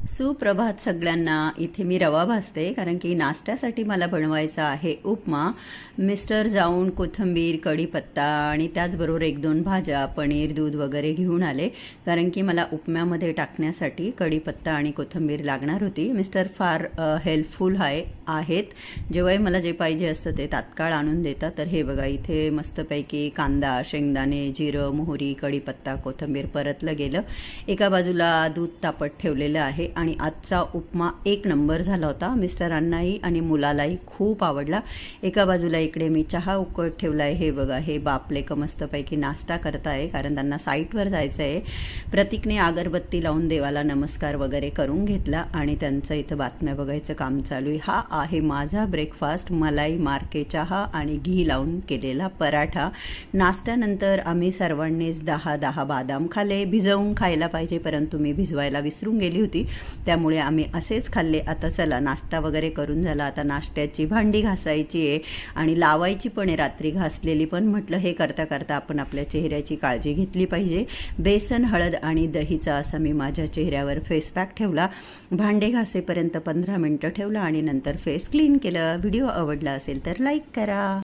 सुप्रभात सगळ्यांना। इथे मी रवा भाजते कारण की नाश्त्यासाठी मला बनवायचा आहे उपमा। मिस्टर जाऊन कोथिंबीर, कढीपत्ता आणि त्याचबरोबर 1-2 भाज्या, पनीर, दूध वगैरे घेऊन आले कारण की मला उपम्यामध्ये टाकण्यासाठी कढीपत्ता आणि कोथिंबीर लागणार होती। मिस्टर फार हेल्पफुल आहेत, जेव्हाही मला जे पाहिजे असतं ते तात्काळ आणून देतात। तर हे बघा, इथे मस्तपैकी कांदा, शेंगदाणे, जिरं, मोहरी, कढीपत्ता, कोथिंबीर परतलं गेलं। एका बाजूला दूध तापत ठेवलेलं आहे आणि आजचा उपमा 1 नंबर झाला होता। मिस्टरांनाही आणि मुलालाही खूप आवडला। एका बाजूला इकडे मी चहा उकळत ठेवलाय। हे बघा, हे बापले का मस्तपैकी नाश्ता करताय कारण त्यांना साईटवर जायचं आहे। प्रतीकने अगरबत्ती लावून देवाला नमस्कार वगैरे करून घेतला आणि त्यांचं इथं बातम्या बघायचं काम चालू आहे। हा आहे माझा ब्रेकफास्ट, मलाई, मार्के चहा आणि घी लावून केलेला पराठा। नाश्त्यानंतर आम्ही सर्वांनीच 10 बदाम खाल्ले। भिजवून खायला पाहिजे परंतु मी भिजवायला विसरून गेली होती, त्यामुळे आम्ही असेच खाल्ले। आता चला, नाश्ता वगैरे करून झाला, आता नाश्त्याची भांडी घासायची आहे आणि लावायची पण आहे, रात्री घासलेली। पण म्हटलं हे करता करता आपण आपल्या चेहऱ्याची काळजी घेतली पाहिजे। बेसन, हळद आणि दहीचा असा मी माझ्या चेहऱ्यावर फेस पॅक ठेवला। भांडे घासेपर्यंत 15 मिनिटं ठेवला आणि नंतर फेस क्लीन केलं। व्हिडिओ आवडला असेल तर लाईक करा।